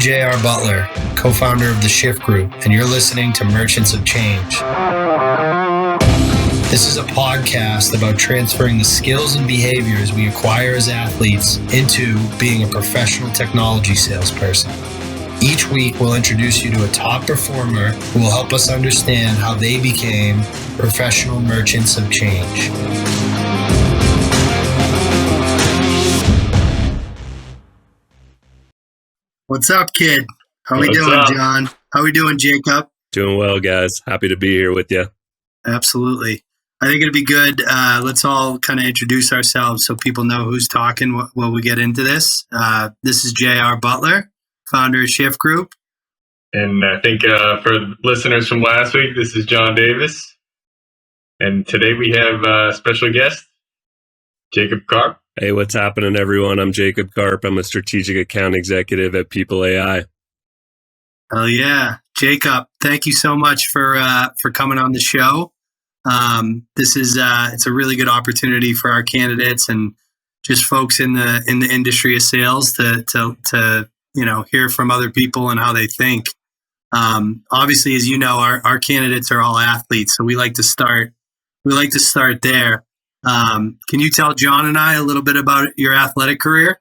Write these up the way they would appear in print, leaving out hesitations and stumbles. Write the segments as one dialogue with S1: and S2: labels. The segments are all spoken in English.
S1: J.R. Butler, co-founder of the Shift Group, and you're listening to Merchants of Change. This is a podcast about transferring the skills and behaviors we acquire as athletes into being a professional technology salesperson. Each week, we'll introduce you to a top performer who will help us understand how they became professional merchants of change. What's up, kid? How we doing, John? How we doing, Jacob?
S2: Doing well, guys. Happy to be here with you.
S1: Absolutely. I think it'd be good. Let's all kind of introduce ourselves so people know who's talking while we get into this. This is J.R. Butler, founder of Shift Group.
S3: And I think for listeners from last week, this is John Davis. And today we have a special guest, Jacob Karp.
S2: Hey, what's happening, everyone? I'm Jacob Karp. I'm a strategic account executive at People AI.
S1: Oh yeah, Jacob! Thank you so much for coming on the show. This is it's a really good opportunity for our candidates and just folks in the industry of sales to hear from other people and how they think. Obviously, as you know, our candidates are all athletes, so we like to start there. Can you tell John and I a little bit about your athletic career?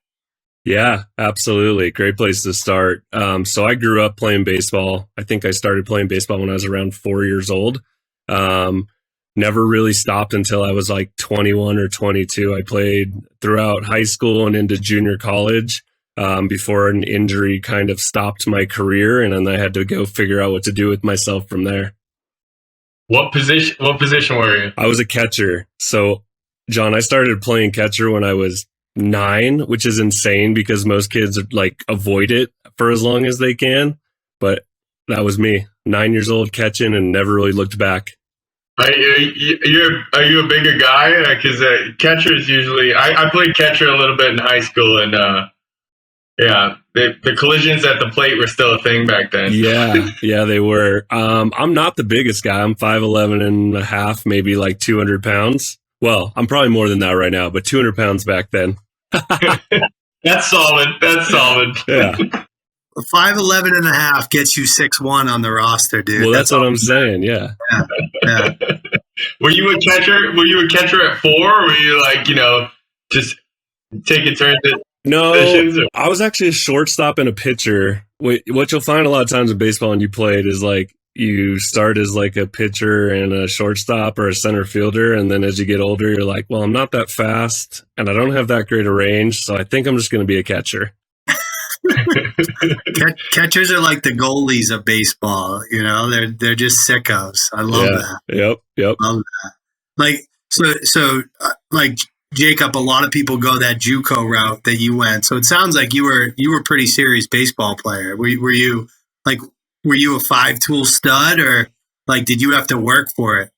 S2: Yeah, absolutely. Great place to start. So I grew up playing baseball. I think I started playing baseball when I was around 4 years old. Never really stopped until I was like 21 or 22. I played throughout high school and into junior college before an injury kind of stopped my career. And then I had to go figure out what to do with myself from there.
S3: What position were you?
S2: I was a catcher. So, John, I started playing catcher when I was 9, which is insane because most kids like avoid it for as long as they can. But that was me, 9 years old, catching and never really looked back.
S3: Are you a bigger guy? Because catchers usually, I played catcher a little bit in high school, and the collisions at the plate were still a thing back then.
S2: Yeah, they were. I'm not the biggest guy. I'm 5'11" and a half, maybe like 200 pounds. Well, I'm probably more than that right now, but 200 pounds back then.
S3: That's solid.
S2: Yeah.
S1: 5'11" and a half gets you 6'1" on the roster, dude.
S2: Well, that's what I'm saying. Yeah.
S3: Were you a catcher? Were you a catcher at 4? Or were you like, just taking turns at
S2: No,
S3: positions?
S2: I was actually a shortstop and a pitcher. What you'll find a lot of times in baseball when you play it is like you start as like a pitcher and a shortstop or a center fielder. And then as you get older, you're like, well, I'm not that fast and I don't have that great a range. So I think I'm just going to be a catcher.
S1: Catchers are like the goalies of baseball. They're just sickos. I love that.
S2: Yep.
S1: Love that. Like Jacob, a lot of people go that JUCO route that you went. So it sounds like you were a pretty serious baseball player. Were you a 5-tool stud, or like did you have to work for it?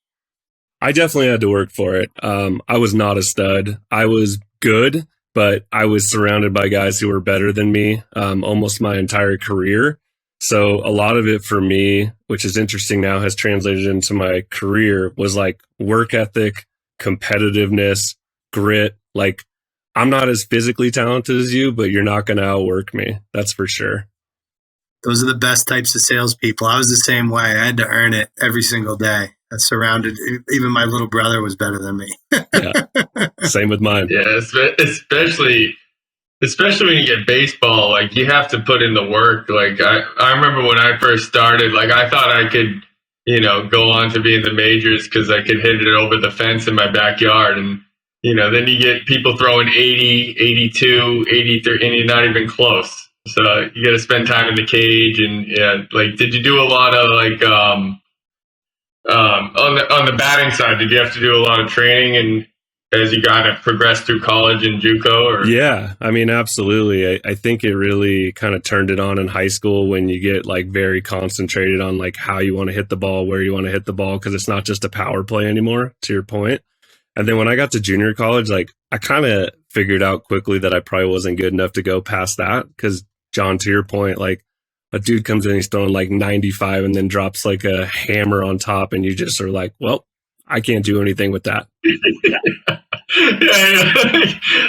S2: I definitely had to work for it. I was not a stud. I was good, but I was surrounded by guys who were better than me almost my entire career. So a lot of it for me, which is interesting now, has translated into my career, was like work ethic, competitiveness, grit. Like, I'm not as physically talented as you, but you're not going to outwork me. That's for sure.
S1: Those are the best types of salespeople. I was the same way. I had to earn it every single day. I surrounded, even my little brother was better than me.
S2: Yeah. Same with mine.
S3: Yeah, especially when you get baseball, like you have to put in the work. Like I remember when I first started, like I thought I could, go on to be in the majors because I could hit it over the fence in my backyard. And, then you get people throwing 80, 82, 83, and you're not even close. So you got to spend time in the cage. And did you do a lot of on the batting side, did you have to do a lot of training and as you got to progress through college and JUCO? Or?
S2: Yeah, I mean, absolutely. I think it really kind of turned it on in high school when you get like very concentrated on like how you want to hit the ball, where you want to hit the ball, because it's not just a power play anymore, to your point. And then when I got to junior college, like I kind of figured out quickly that I probably wasn't good enough to go past that. Because John, to your point, like a dude comes in, he's throwing like 95 and then drops like a hammer on top, and you just are like, well, I can't do anything with that.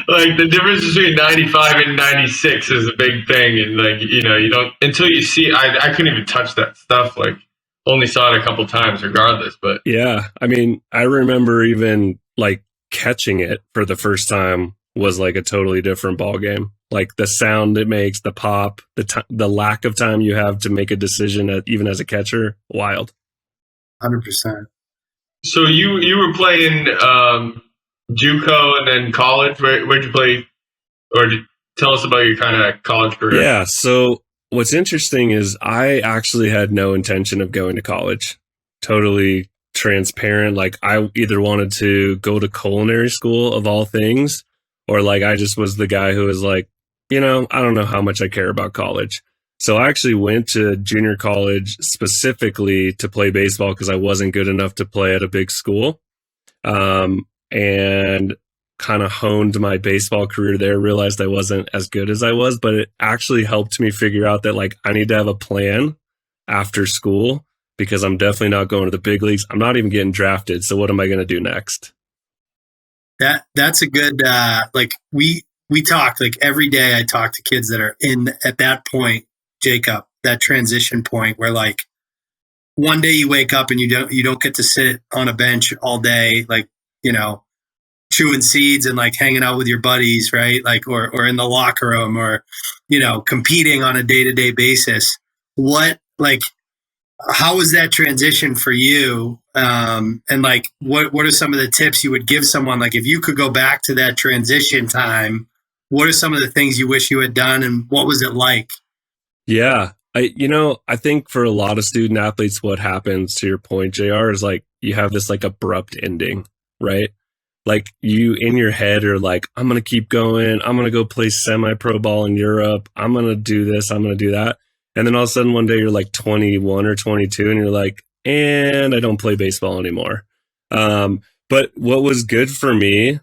S3: Like the difference between 95 and 96 is a big thing. And like, you don't, until you see, I couldn't even touch that stuff. Like only saw it a couple times regardless, but
S2: yeah, I mean, I remember even like catching it for the first time was like a totally different ball game. Like the sound it makes, the pop, the lack of time you have to make a decision, even as a catcher, wild.
S1: 100%.
S3: So you were playing JUCO and then college. Where'd you play? Or tell us about your kind of college career.
S2: Yeah. So what's interesting is I actually had no intention of going to college. Totally transparent. Like I either wanted to go to culinary school of all things, or like I just was the guy who was like, I don't know how much I care about college. So I actually went to junior college specifically to play baseball because I wasn't good enough to play at a big school. And kind of honed my baseball career there, realized I wasn't as good as I was, but it actually helped me figure out that like I need to have a plan after school because I'm definitely not going to the big leagues. I'm not even getting drafted. So what am I going to do next?
S1: That's a good, like we talk like every day. I talk to kids that are at that point, Jacob, that transition point where like one day you wake up and you don't get to sit on a bench all day, like, chewing seeds and like hanging out with your buddies, right? Like, or in the locker room or, competing on a day-to-day basis. How was that transition for you? And like, what are some of the tips you would give someone? Like if you could go back to that transition time, what are some of the things you wish you had done and what was it like?
S2: Yeah. I think for a lot of student athletes, what happens, to your point, JR, is like you have this like abrupt ending, right? Like you in your head are like, I'm going to keep going. I'm going to go play semi-pro ball in Europe. I'm going to do this. I'm going to do that. And then all of a sudden one day you're like 21 or 22 and you're like, and I don't play baseball anymore. But what was good for me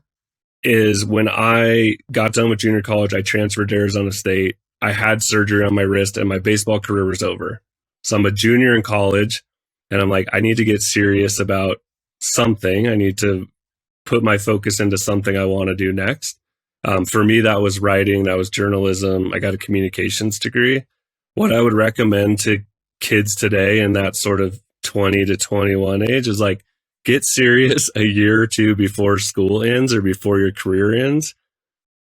S2: is when I got done with junior college, I transferred to Arizona State. I had surgery on my wrist and my baseball career was over. So I'm a junior in college and I'm like, I need to get serious about something. I need to put my focus into something I want to do next. For me, that was writing, that was journalism. I got a communications degree. What I would recommend to kids today in that sort of 20 to 21 age is like, get serious a year or two before school ends or before your career ends.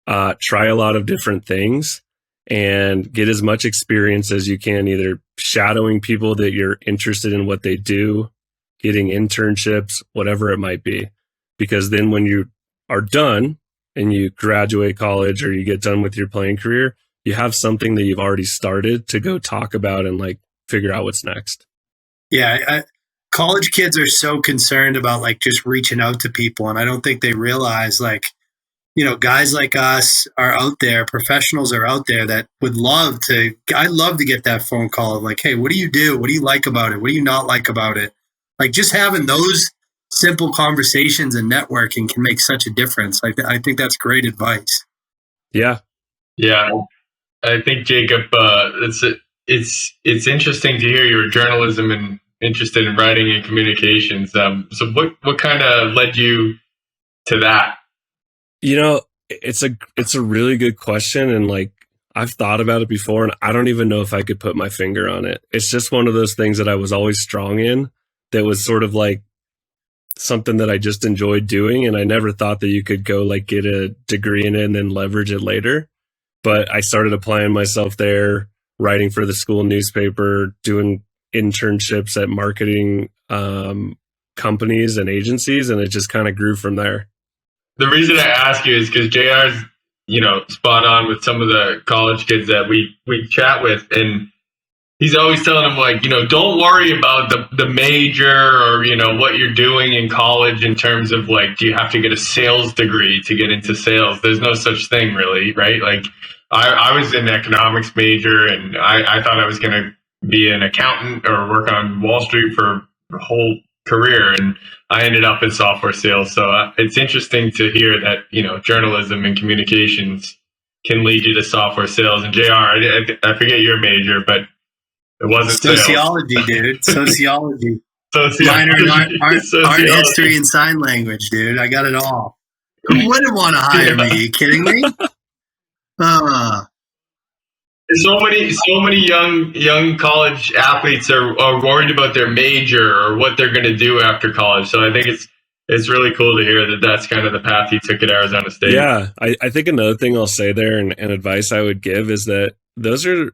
S2: Try a lot of different things and get as much experience as you can, either shadowing people that you're interested in what they do, getting internships, whatever it might be. Because then when you are done and you graduate college or you get done with your playing career, you have something that you've already started to go talk about and like figure out what's next.
S1: Yeah. College kids are so concerned about like just reaching out to people. And I don't think they realize like, guys like us are out there, professionals are out there that would I'd love to get that phone call of like, hey, what do you do? What do you like about it? What do you not like about it? Like just having those simple conversations and networking can make such a difference. I think that's great advice.
S2: Yeah.
S3: Yeah. I think Jacob, it's interesting to hear your journalism and interested in writing and communications. So what kind of led you to that?
S2: It's a really good question. And like, I've thought about it before and I don't even know if I could put my finger on it. It's just one of those things that I was always strong in that was sort of like something that I just enjoyed doing. And I never thought that you could go like get a degree in it and then leverage it later. But I started applying myself there, writing for the school newspaper, doing internships at marketing companies and agencies. And it just kind of grew from there.
S3: The reason I ask you is because JR's, spot on with some of the college kids that we chat with. And he's always telling them like, don't worry about the major or, what you're doing in college in terms of like, do you have to get a sales degree to get into sales? There's no such thing really, right? Like I was an economics major and I thought I was going to be an accountant or work on Wall Street for a whole career. And I ended up in software sales. So it's interesting to hear that, journalism and communications can lead you to software sales. And JR, I forget your major, but it wasn't
S1: sociology, dude. Sociology. Minor in art,
S3: sociology.
S1: history, and sign language, dude. I got it all. Who wouldn't want to hire me? Are you kidding me?
S3: So many young college athletes are worried about their major or what they're going to do after college. So I think it's really cool to hear that that's kind of the path you took at Arizona State.
S2: Yeah, I think another thing I'll say there and advice I would give is that those are,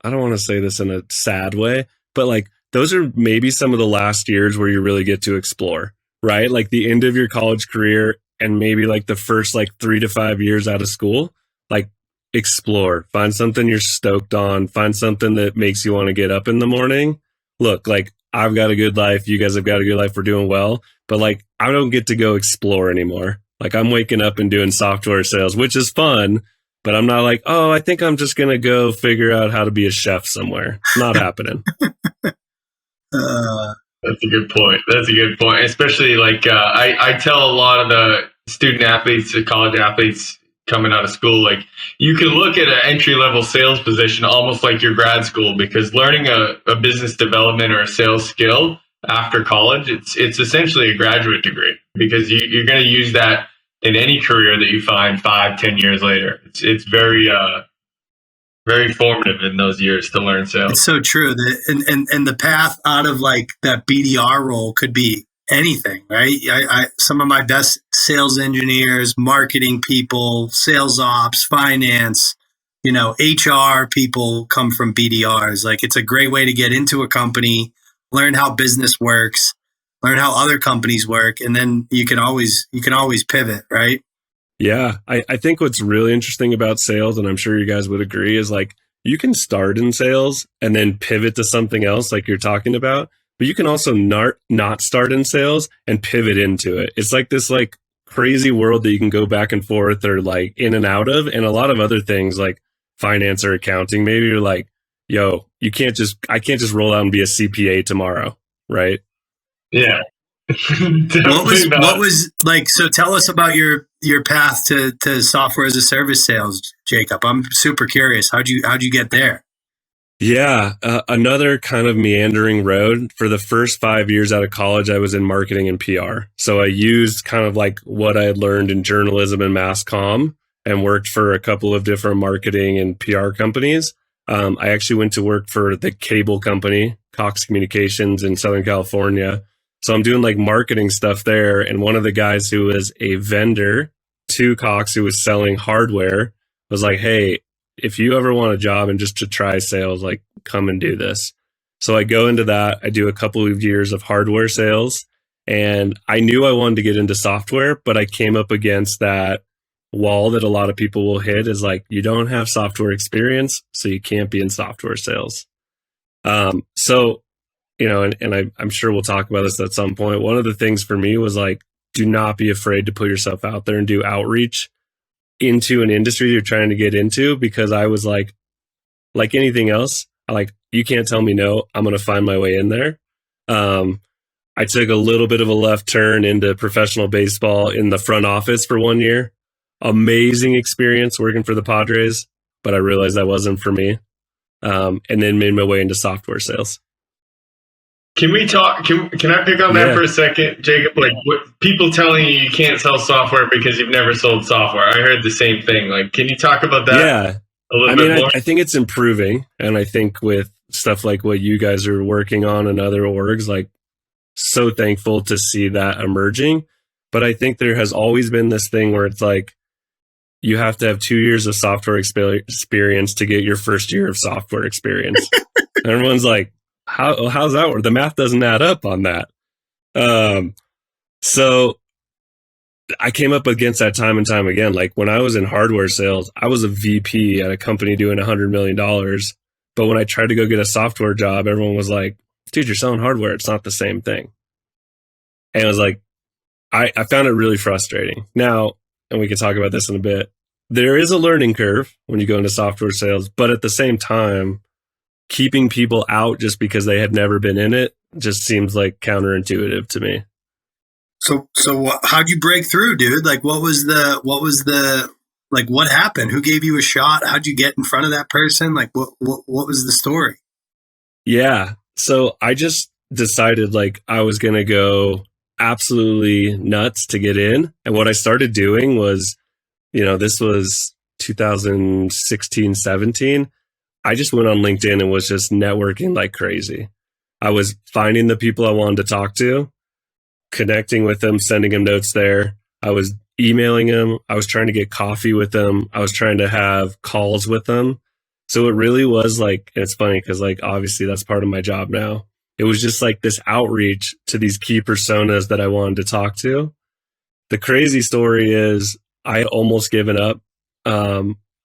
S2: I don't want to say this in a sad way, but like those are maybe some of the last years where you really get to explore, right? Like the end of your college career and maybe like the first like 3 to 5 years out of school, like explore, find something you're stoked on, find something that makes you want to get up in the morning. Look, like I've got a good life. You guys have got a good life. We're doing well, but like I don't get to go explore anymore. Like I'm waking up and doing software sales, which is fun, but I'm not like, oh, I think I'm just going to go figure out how to be a chef somewhere. Not happening.
S3: That's a good point. That's a good point. Especially like I tell a lot of the student athletes, the college athletes coming out of school, like you can look at an entry level sales position almost like your grad school, because learning a business development or a sales skill after college, it's essentially a graduate degree, because you're going to use that in any career that you find 5-10 years later. It's very very formative in those years to learn sales.
S1: It's so true. And the path out of like that BDR role could be anything, right? Some of my best sales engineers, marketing people, sales ops, finance, HR people come from BDRs. Like it's a great way to get into a company, learn how business works, learn how other companies work, and then you can always pivot, right?
S2: Yeah, I think what's really interesting about sales, and I'm sure you guys would agree, is like you can start in sales and then pivot to something else like you're talking about, but you can also not start in sales and pivot into it. It's like this like crazy world that you can go back and forth or like in and out of, and a lot of other things like finance or accounting. Maybe you're like, yo, I can't just roll out and be a CPA tomorrow, right?
S3: Yeah.
S1: What was like, so tell us about your path to software as a service sales, Jacob. I'm super curious. How'd you get there?
S2: Yeah, another kind of meandering road. For the first 5 years out of college, I was in marketing and PR. So I used kind of like what I had learned in journalism and mass comm and worked for a couple of different marketing and PR companies. I actually went to work for the cable company, Cox Communications in Southern California. So I'm doing like marketing stuff there. And one of the guys who was a vendor to Cox, who was selling hardware, was like, hey, if you ever want a job and just to try sales, like come and do this. So I go into that. I do a couple of years of hardware sales, and I knew I wanted to get into software, but I came up against that wall that a lot of people will hit, is like, you don't have software experience, so you can't be in software sales. So, I'm sure we'll talk about this at some point. One of the things for me was like, do not be afraid to put yourself out there and do outreach into an industry you're trying to get into, because I was like anything else, you can't tell me no, I'm going to find my way in there. I took a little bit of a left turn into professional baseball in the front office for 1 year. Amazing experience working for the Padres, but I realized that wasn't for me. And then made my way into software sales.
S3: Can we talk? Can I pick on that for a second, Jacob? Like, what people telling you can't sell software because you've never sold software. I heard the same thing. Like, can you talk about that?
S2: Yeah,
S3: a little bit more.
S2: I think it's improving, and I think with stuff like what you guys are working on and other orgs, like, so thankful to see that emerging. But I think there has always been this thing where it's like you have to have 2 years of software experience to get your first year of software experience. And everyone's like, how's that work? The math doesn't add up on that. So I came up against that time and time again. Like when I was in hardware sales, I was a VP at a company doing $100 million. But when I tried to go get a software job, everyone was like, dude, you're selling hardware. It's not the same thing. And I was like, I found it really frustrating. Now, and we can talk about this in a bit, there is a learning curve when you go into software sales, but at the same time, keeping people out just because they have never been in it just seems like counterintuitive to me.
S1: So how'd you break through, dude? Like, what happened? Who gave you a shot? How'd you get in front of that person? Like, what was the story?
S2: Yeah. So I just decided like I was going to go absolutely nuts to get in. And what I started doing was, this was 2016, 17. I just went on LinkedIn and was just networking like crazy. I was finding the people I wanted to talk to, connecting with them, sending them notes there. I was emailing them. I was trying to get coffee with them. I was trying to have calls with them. So it really was like, and it's funny because like, obviously that's part of my job now. It was just like this outreach to these key personas that I wanted to talk to. The crazy story is I had almost given up.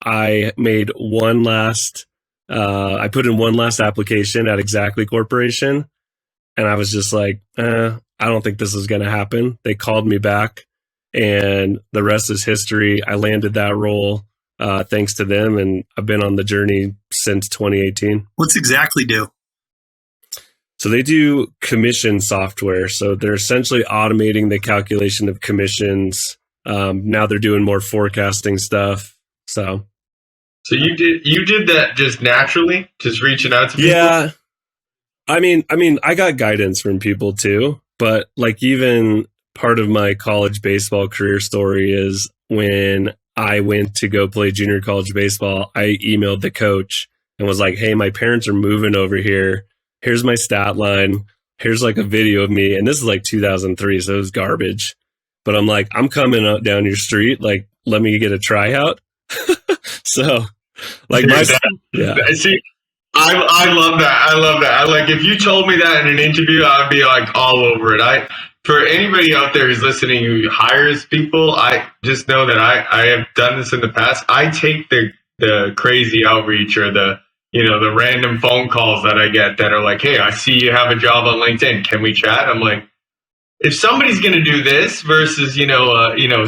S2: I made I put in one last application at Exactly Corporation. And I was just like, I don't think this is going to happen. They called me back and the rest is history. I landed that role thanks to them. And I've been on the journey since 2018.
S1: What's Exactly do?
S2: So they do commission software. So they're essentially automating the calculation of commissions. Now they're doing more forecasting stuff. So
S3: you did that just naturally, just reaching out to people?
S2: Yeah. I mean, I got guidance from people too, but like even part of my college baseball career story is when I went to go play junior college baseball, I emailed the coach and was like, hey, my parents are moving over here. Here's my stat line. Here's like a video of me. And this is like 2003, so it was garbage. But I'm like, I'm coming up down your street. Like, let me get a tryout. So, like,
S3: yeah. See, I love that. I love that. Like, if you told me that in an interview, I'd be like all over it. For anybody out there who's listening who hires people, I just know that I have done this in the past. I take the crazy outreach or the random phone calls that I get that are like, hey, I see you have a job on LinkedIn. Can we chat? I'm like, if somebody's going to do this versus,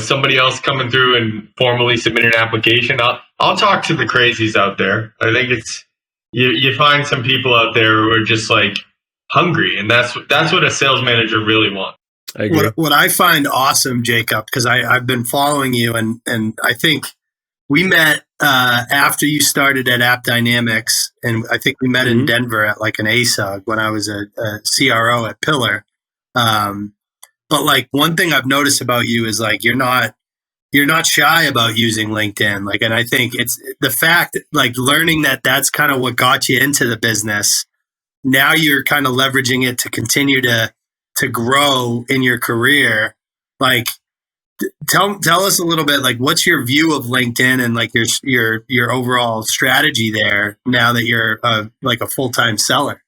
S3: somebody else coming through and formally submit an application, I'll talk to the crazies out there. I think it's, you find some people out there who are just like hungry, and that's what a sales manager really wants.
S2: I agree.
S1: What I find awesome, Jacob, because I've been following you, and I think we met after you started at App Dynamics, and I think we met in Denver at like an ASUG when I was a CRO at Pillar. But like one thing I've noticed about you is like you're not shy about using LinkedIn. Like, and I think it's the fact like learning that that's kind of what got you into the business. Now you're kind of leveraging it to continue to grow in your career. Like, tell us a little bit, like, what's your view of LinkedIn and like your overall strategy there now that you're like a full-time seller?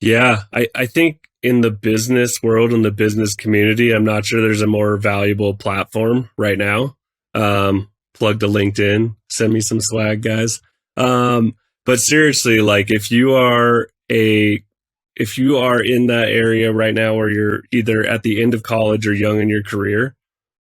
S2: Yeah, I think in the business world, in the business community, I'm not sure there's a more valuable platform right now. Plug to LinkedIn, send me some swag, guys. But seriously, like if you are in that area right now where you're either at the end of college or young in your career,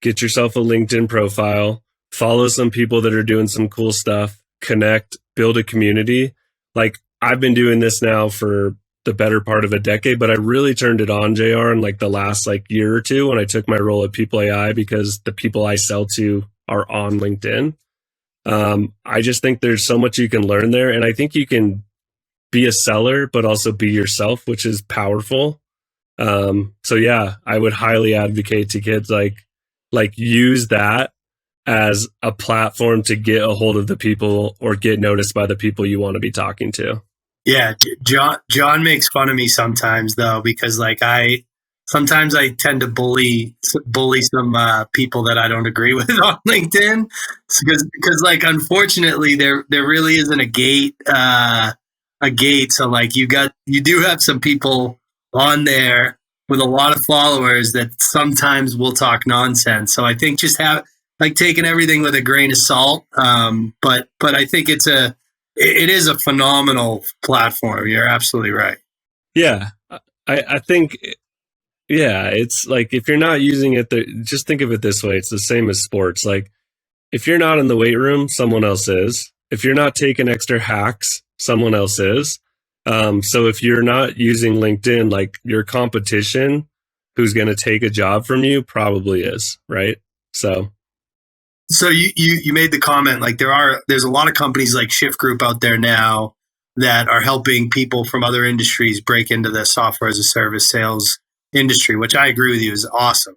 S2: get yourself a LinkedIn profile, follow some people that are doing some cool stuff, connect, build a community. Like I've been doing this now for the better part of a decade, but I really turned it on, JR, in like the last like year or two when I took my role at People AI, because the people I sell to are on LinkedIn. I just think there's so much you can learn there. And I think you can be a seller, but also be yourself, which is powerful. So yeah, I would highly advocate to kids like use that as a platform to get a hold of the people or get noticed by the people you want to be talking to.
S1: Yeah, John makes fun of me sometimes though, because like sometimes I tend to bully some people that I don't agree with on LinkedIn, because like unfortunately there really isn't a gate. So like you do have some people on there with a lot of followers that sometimes will talk nonsense. So I think just have like taking everything with a grain of salt. But I think it is a phenomenal platform. You're absolutely right.
S2: Yeah, I think, yeah, it's like if you're not using it, just think of it this way. It's the same as sports. Like if you're not in the weight room, someone else is. If you're not taking extra hacks, someone else is. So if you're not using LinkedIn, like your competition who's going to take a job from you probably is, right? So
S1: you made the comment, like there's a lot of companies like Shift Group out there now that are helping people from other industries break into the software as a service sales industry, which I agree with you is awesome.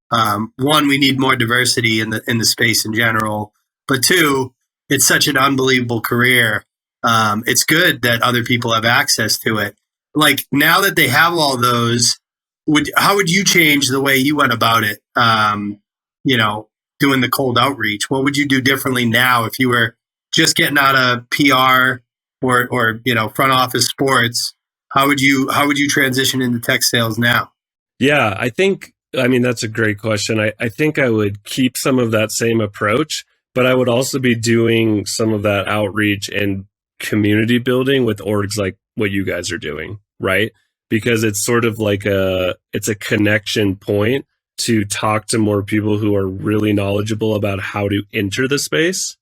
S1: One, we need more diversity in the space in general, but two, it's such an unbelievable career. It's good that other people have access to it. Like now that they have all those, how would you change the way you went about it? Doing the cold outreach. What would you do differently now if you were just getting out of PR or front office sports? How would you transition into tech sales now?
S2: Yeah, I mean, that's a great question. I think I would keep some of that same approach, but I would also be doing some of that outreach and community building with orgs like what you guys are doing, right? Because it's sort of like it's a connection point to talk to more people who are really knowledgeable about how to enter the space,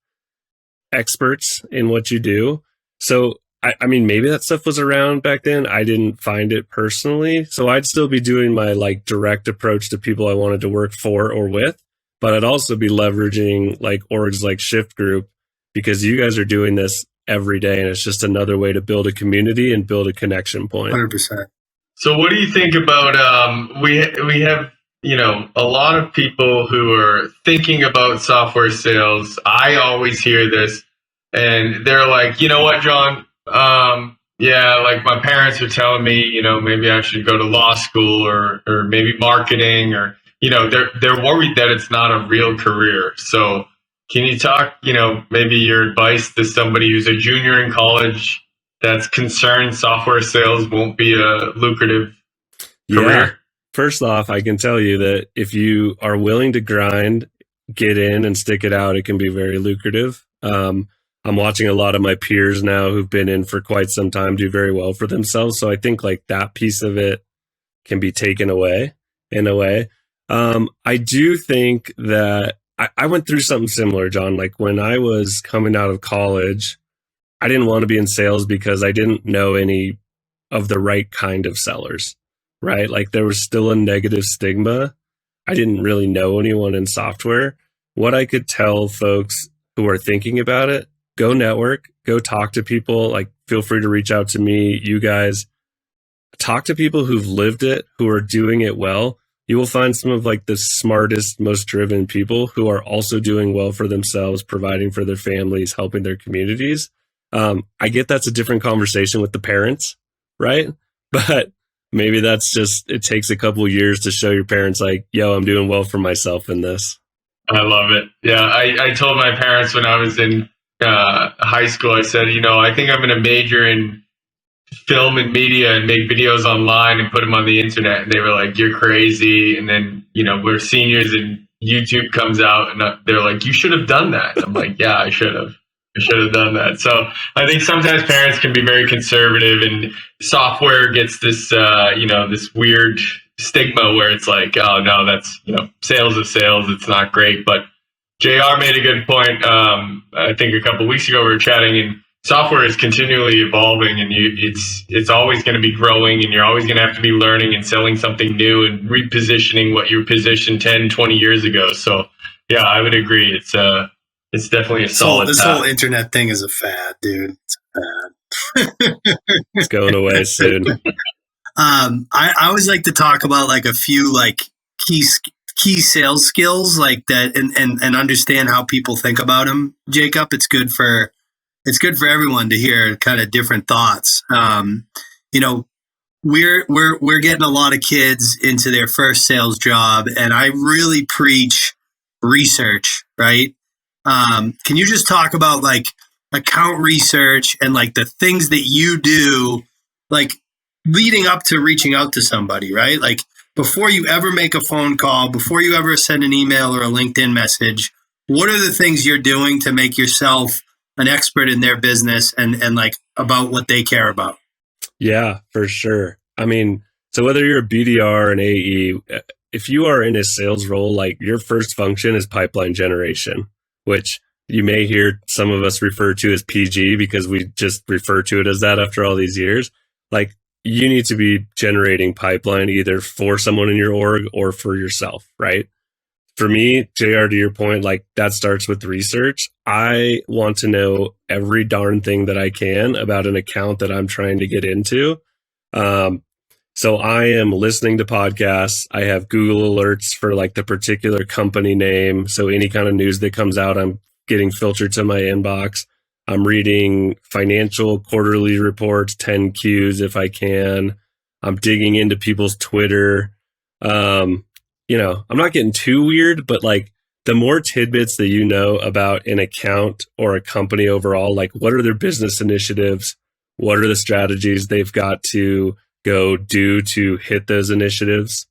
S2: experts in what you do. So, I mean, maybe that stuff was around back then. I didn't find it personally. So I'd still be doing my like direct approach to people I wanted to work for or with, but I'd also be leveraging like orgs like Shift Group because you guys are doing this every day. And it's just another way to build a community and build a connection point.
S1: 100%.
S3: So what do you think about, we have, a lot of people who are thinking about software sales. I always hear this and they're like, you know what, John? Like my parents are telling me, maybe I should go to law school or maybe marketing or, they're worried that it's not a real career. So can you talk, maybe your advice to somebody who's a junior in college that's concerned software sales won't be a lucrative career?
S2: Yeah. First off, I can tell you that if you are willing to grind, get in and stick it out, it can be very lucrative. I'm watching a lot of my peers now who've been in for quite some time do very well for themselves. So I think like that piece of it can be taken away in a way. I do think that I went through something similar, John. Like when I was coming out of college, I didn't want to be in sales because I didn't know any of the right kind of sellers, right? Like there was still a negative stigma. I didn't really know anyone in software. What I could tell folks who are thinking about it, go network, go talk to people. Like feel free to reach out to me, you guys. Talk to people who've lived it, who are doing it well. You will find some of like the smartest, most driven people who are also doing well for themselves, providing for their families, helping their communities. I get that's a different conversation with the parents, right? But maybe that's just, it takes a couple of years to show your parents like, yo, I'm doing well for myself in this.
S3: I love it. Yeah. I told my parents when I was in high school, I said, I think I'm going to major in film and media and make videos online and put them on the internet. And they were like, you're crazy. And then, we're seniors and YouTube comes out and they're like, you should have done that. I'm like, yeah, I should have done that. So I think sometimes parents can be very conservative and software gets this, this weird stigma where it's like, oh no, that's, sales is sales. It's not great. But JR made a good point. I think a couple of weeks ago we were chatting and software is continually evolving and it's always going to be growing and you're always going to have to be learning and selling something new and repositioning what you positioned 10, 20 years ago. So yeah, I would agree. It's definitely a solid
S1: This
S3: path.
S1: whole internet thing is a fad, dude. It's a fad.
S2: It's going away soon.
S1: I always like to talk about like a few like key sales skills like that and understand how people think about them. Jacob, it's good for everyone to hear kind of different thoughts. We're getting a lot of kids into their first sales job, and I really preach research, right? Can you just talk about like account research and like the things that you do, like leading up to reaching out to somebody, right? Like before you ever make a phone call, before you ever send an email or a LinkedIn message, what are the things you're doing to make yourself an expert in their business and like about what they care about?
S2: Yeah, for sure. I mean, so whether you're a BDR or an AE, if you are in a sales role, like your first function is pipeline generation, which you may hear some of us refer to as PG because we just refer to it as that after all these years. Like you need to be generating pipeline either for someone in your org or for yourself, right? For me, JR, to your point, like that starts with research. I want to know every darn thing that I can about an account that I'm trying to get into. So I am listening to podcasts. I have Google alerts for like the particular company name. So any kind of news that comes out, I'm getting filtered to my inbox. I'm reading financial quarterly reports, 10Qs if I can. I'm digging into people's Twitter. I'm not getting too weird, but like the more tidbits that you know about an account or a company overall, like what are their business initiatives? What are the strategies they've got to go do to hit those initiatives?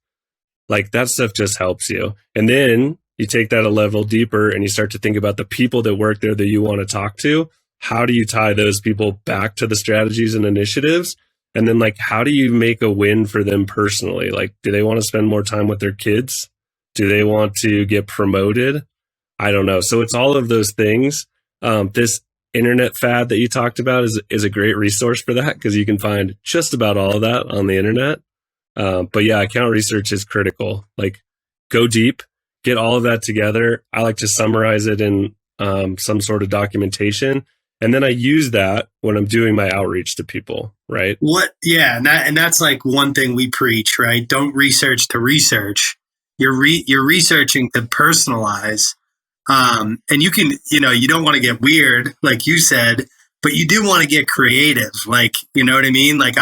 S2: Like that stuff just helps you. And then you take that a level deeper and you start to think about the people that work there that you want to talk to. How do you tie those people back to the strategies and initiatives? And then like, how do you make a win for them personally? Like, do they want to spend more time with their kids? Do they want to get promoted? I don't know. So it's all of those things. This internet fad that you talked about is a great resource for that because you can find just about all of that on the internet. But yeah, account research is critical. Like go deep, get all of that together. I like to summarize it in some sort of documentation. And then I use that when I'm doing my outreach to people, right?
S1: Yeah, and that's like one thing we preach, right? Don't research to research. You're researching to personalize. And you can, you don't want to get weird, like you said, but you do want to get creative. Like, you know what I mean? Like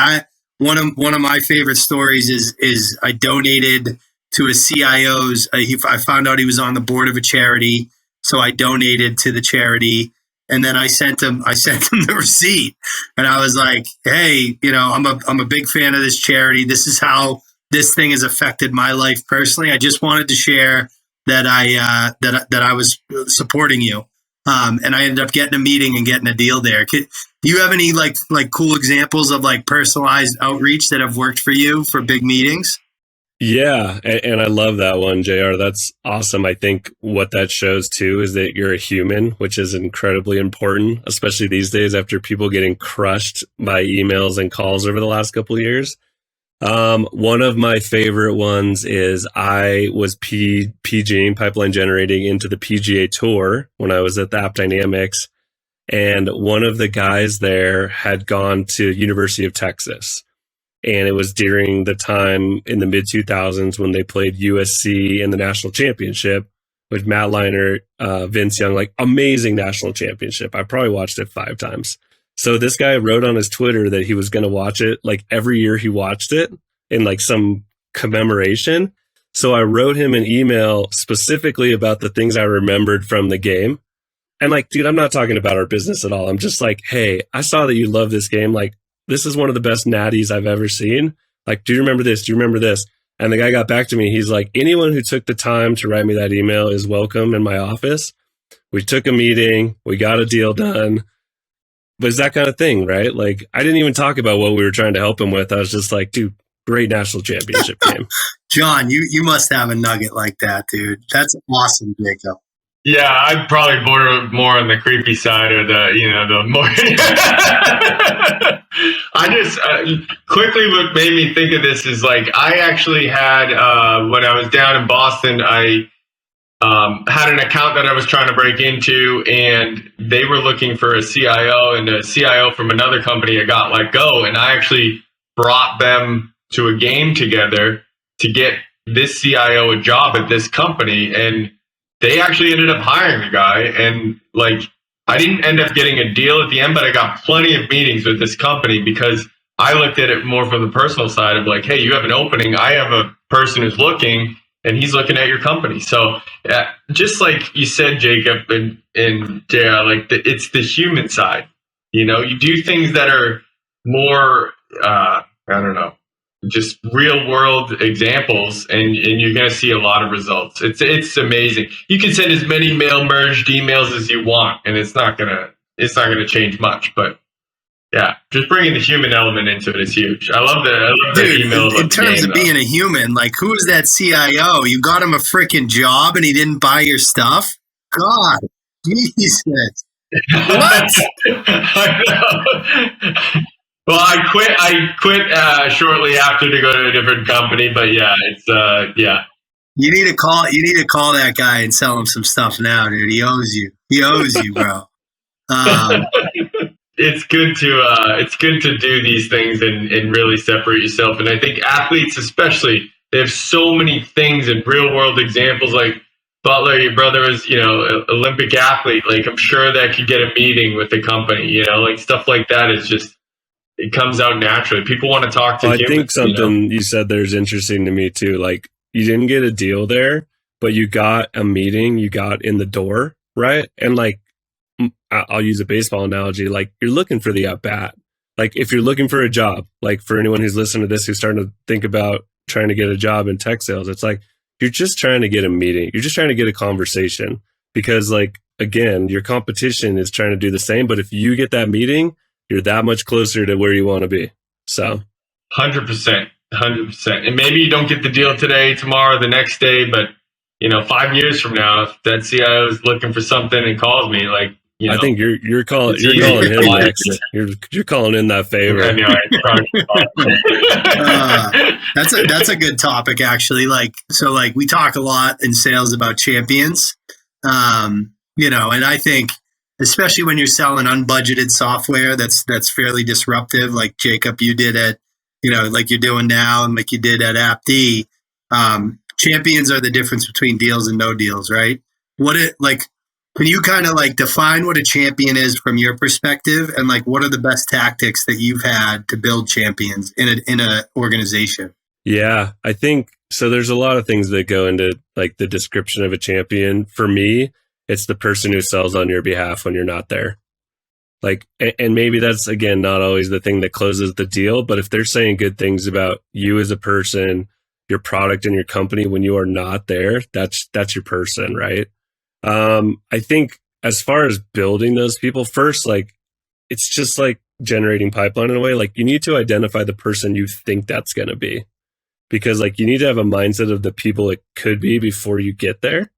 S1: one of my favorite stories is I donated to a CIO's. I found out he was on the board of a charity, so I donated to the charity. And then I sent him the receipt, and I was like, "Hey, I'm a big fan of this charity. This is how this thing has affected my life personally. I just wanted to share that I was supporting you." And I ended up getting a meeting and getting a deal there. Do you have any like cool examples of like personalized outreach that have worked for you for big meetings?
S2: Yeah, and I love that one, JR. That's awesome. I think what that shows too is that you're a human, which is incredibly important, especially these days after people getting crushed by emails and calls over the last couple of years. One of my favorite ones is I was PGing, pipeline generating into the PGA Tour when I was at the App Dynamics. And one of the guys there had gone to University of Texas. And it was during the time in the mid 2000s when they played USC in the national championship with Matt Leinart, Vince Young, like amazing national championship. I probably watched it 5 times. So this guy wrote on his Twitter that he was going to watch it like every year he watched it in like some commemoration. So I wrote him an email specifically about the things I remembered from the game. And like, dude, I'm not talking about our business at all. I'm just like, hey, I saw that you love this game. Like, this is one of the best natties I've ever seen. Like, do you remember this? Do you remember this? And the guy got back to me. He's like, anyone who took the time to write me that email is welcome in my office. We took a meeting. We got a deal done. But it's that kind of thing, right? Like, I didn't even talk about what we were trying to help him with. I was just like, dude, great national championship game.
S1: John, you must have a nugget like that, dude. That's awesome, Jacob.
S3: Yeah, I'd probably border more on the creepy side or the more. I just quickly what made me think of this is like I actually had when I was down in Boston, I had an account that I was trying to break into, and they were looking for a CIO, and a CIO from another company had got let go, and I actually brought them to a game together to get this CIO a job at this company, and they actually ended up hiring the guy. And like, I didn't end up getting a deal at the end, but I got plenty of meetings with this company because I looked at it more from the personal side of like, hey, you have an opening. I have a person who's looking, and he's looking at your company. So just like you said, Jacob and JR, like it's the human side. You do things that are more, I don't know, just real world examples, and you're going to see a lot of results. It's amazing. You can send as many mail merged emails as you want, and it's not gonna change much. But yeah, just bringing the human element into it is huge. I love the email.
S1: In terms of being a human, like who is that CIO? You got him a freaking job, and he didn't buy your stuff. God, Jesus, what?
S3: I know. Well, I quit shortly after to go to a different company, but yeah, it's yeah.
S1: You need to call that guy and sell him some stuff now, dude. He owes you, bro.
S3: It's good to do these things and really separate yourself. And I think athletes, especially, they have so many things and real world examples. Like Butler, your brother is, Olympic athlete. Like I'm sure that could get a meeting with the company. Like stuff like that is just, it comes out naturally. People want to talk to.
S2: I think something you said there's interesting to me too. Like you didn't get a deal there, but you got a meeting. You got in the door, right? And like, I'll use a baseball analogy. Like you're looking for the at bat. Like if you're looking for a job, like for anyone who's listening to this, who's starting to think about trying to get a job in tech sales, it's like, you're just trying to get a meeting. You're just trying to get a conversation because like, again, your competition is trying to do the same. But if you get that meeting, you're that much closer to where you want to be. So
S3: 100%. And maybe you don't get the deal today, tomorrow, the next day, but 5 years from now, if that CIO is looking for something and calls me, like,
S2: I think you're calling him next. You're calling in that favor.
S1: That's a good topic actually. Like we talk a lot in sales about champions, and I think especially when you're selling unbudgeted software that's fairly disruptive, like Jacob, you did at like you're doing now, and like you did at AppD. Champions are the difference between deals and no deals, right? Can you kind of like define what a champion is from your perspective, and like what are the best tactics that you've had to build champions in a organization?
S2: Yeah, I think so. There's a lot of things that go into like the description of a champion. For me, it's the person who sells on your behalf when you're not there. Like, and maybe that's again not always the thing that closes the deal, but if they're saying good things about you as a person, your product and your company when you are not there, that's your person, right? I think as far as building those people, first, like it's just like generating pipeline in a way. Like you need to identify the person you think that's going to be, because like you need to have a mindset of the people it could be before you get there.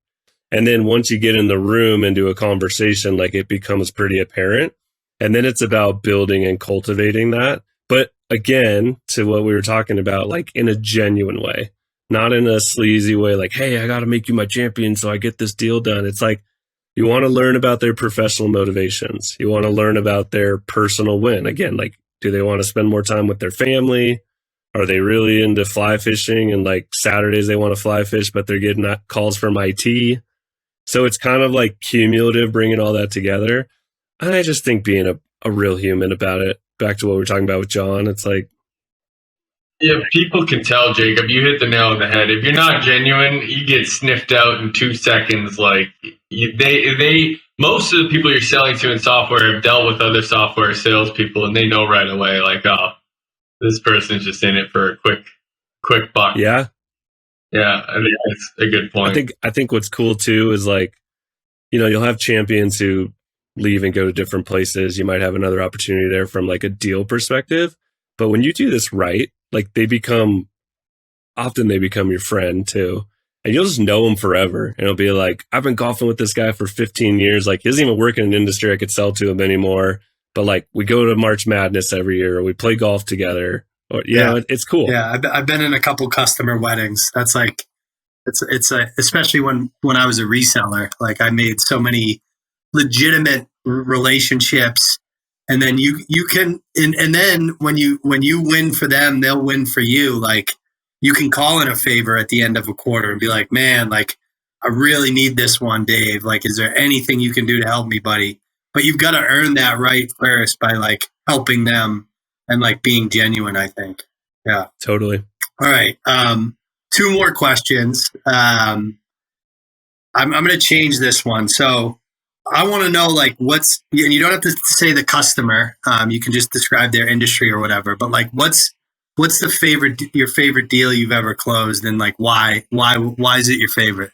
S2: And then once you get in the room and do a conversation, like it becomes pretty apparent. And then it's about building and cultivating that. But again, to what we were talking about, like in a genuine way. Not in a sleazy way, like, hey, I got to make you my champion so I get this deal done. It's like you want to learn about their professional motivations. You want to learn about their personal win. Again, like, do they want to spend more time with their family? Are they really into fly fishing? And like Saturdays they want to fly fish, but they're getting calls from IT. So it's kind of like cumulative, bringing all that together. And I just think being a real human about it, back to what we were talking about with John, it's like,
S3: yeah, people can tell, Jacob. You hit the nail on the head. If you're not genuine, you get sniffed out in 2 seconds. Like they most of the people you're selling to in software have dealt with other software salespeople, and they know right away, like, oh, this person's just in it for a quick buck.
S2: Yeah,
S3: I think that's a good point.
S2: I think what's cool too is like, you'll have champions who leave and go to different places. You might have another opportunity there from like a deal perspective, but when you do this right, like they become your friend too. And you'll just know them forever. And it'll be like, I've been golfing with this guy for 15 years. Like he doesn't even work in an industry I could sell to him anymore. But like we go to March Madness every year, or we play golf together. Or it's cool.
S1: Yeah, I've been in a couple customer weddings. That's like, it's especially when I was a reseller. Like I made so many legitimate relationships. And then you can, and then when you win for them, they'll win for you. Like you can call in a favor at the end of a quarter and be like, man, like I really need this one, Dave. Like, is there anything you can do to help me, buddy? But you've got to earn that right first by like helping them and like being genuine, I think. Yeah,
S2: totally.
S1: All right. 2 more questions. I'm going to change this one. So I want to know like and you don't have to say the customer. You can just describe their industry or whatever, but like what's your favorite deal you've ever closed, and like why is it your favorite?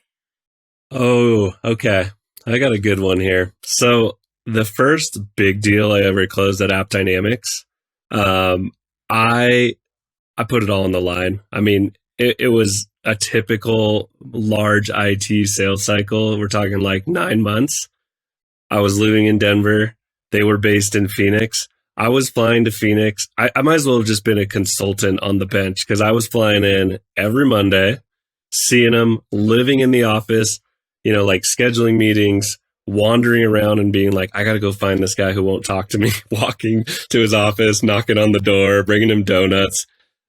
S2: Oh, okay. I got a good one here. So the first big deal I ever closed at App Dynamics, I put it all on the line. I mean, it was a typical large IT sales cycle. We're talking like 9 months. I was living in Denver. They were based in Phoenix. I was flying to Phoenix. I might as well have just been a consultant on the bench, because I was flying in every Monday, seeing them, living in the office, like scheduling meetings, wandering around and being like, I got to go find this guy who won't talk to me, walking to his office, knocking on the door, bringing him donuts.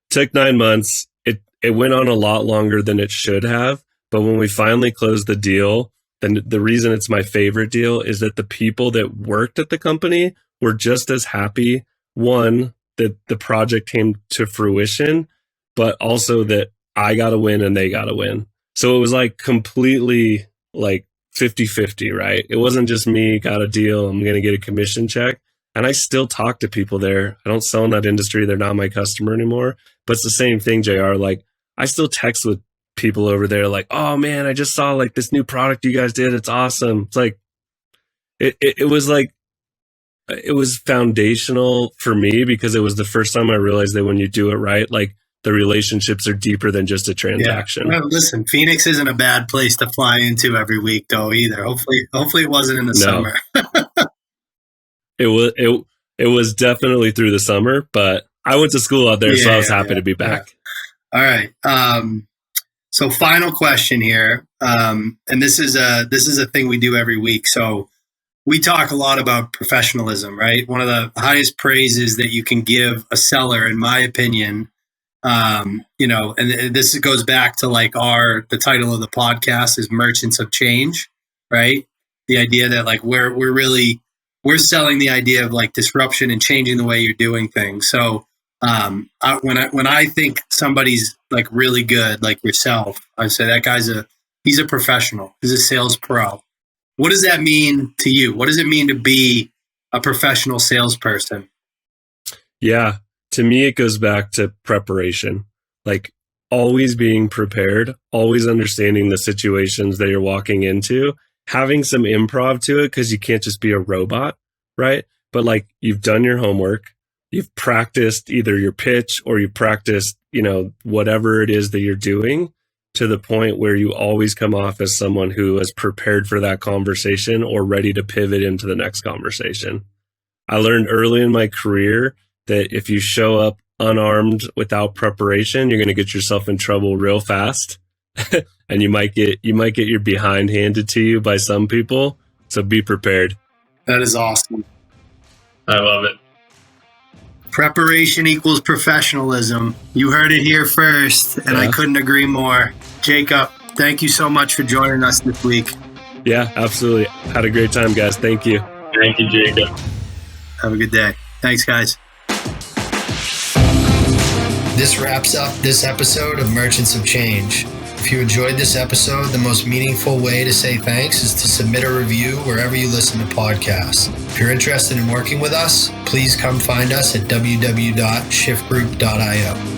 S2: Took 9 months. It went on a lot longer than it should have. But when we finally closed the deal, then the reason it's my favorite deal is that the people that worked at the company were just as happy, one, that the project came to fruition, but also that I got to win and they got to win. So it was like completely like 50-50, right? It wasn't just me got a deal, I'm going to get a commission check. And I still talk to people there. I don't sell in that industry. They're not my customer anymore. But it's the same thing, JR. Like, I still text with people over there like, oh man, I just saw like this new product you guys did. It's awesome. It's like, it was like, it was foundational for me because it was the first time I realized that when you do it right, like the relationships are deeper than just a transaction.
S1: Yeah. Well, listen, Phoenix isn't a bad place to fly into every week though either. Hopefully it wasn't in the summer.
S2: It was definitely through the summer, but I went to school out there, so I was happy to be back.
S1: Yeah. All right. So final question here. And this is a thing we do every week. So we talk a lot about professionalism, right? One of the highest praises that you can give a seller, in my opinion, and this goes back to like the title of the podcast is Merchants of Change, right? The idea that like we're selling the idea of like disruption and changing the way you're doing things. So when I think somebody's like really good, like yourself, I say that he's a professional. He's a sales pro. What does that mean to you? What does it mean to be a professional salesperson?
S2: Yeah, to me, it goes back to preparation, like always being prepared, always understanding the situations that you're walking into, having some improv to it because you can't just be a robot, right? But like you've done your homework, you've practiced either your pitch or you practiced, whatever it is that you're doing to the point where you always come off as someone who is prepared for that conversation or ready to pivot into the next conversation. I learned early in my career that if you show up unarmed without preparation, you're going to get yourself in trouble real fast. And you might get your behind handed to you by some people. So be prepared.
S1: That is awesome.
S3: I love it.
S1: Preparation equals professionalism. You heard it here first, and I couldn't agree more. Jacob, thank you so much for joining us this week.
S2: Yeah, absolutely. Had a great time, guys. Thank you.
S3: Thank you, Jacob.
S1: Have a good day. Thanks, guys. This wraps up this episode of Merchants of Change. If you enjoyed this episode, the most meaningful way to say thanks is to submit a review wherever you listen to podcasts. If you're interested in working with us, please come find us at www.shiftgroup.io.